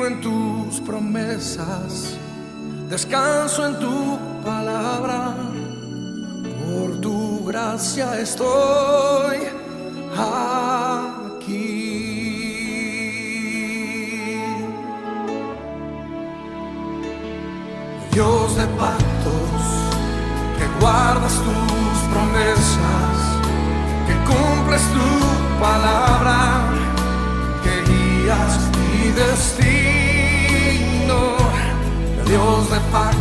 en tus promesas, descanso en tu palabra. Por tu gracia estoy aquí. Dios de pactos, que guardas tus promesas, que cumples tu palabra, que guías mi destino. Dios de pactos,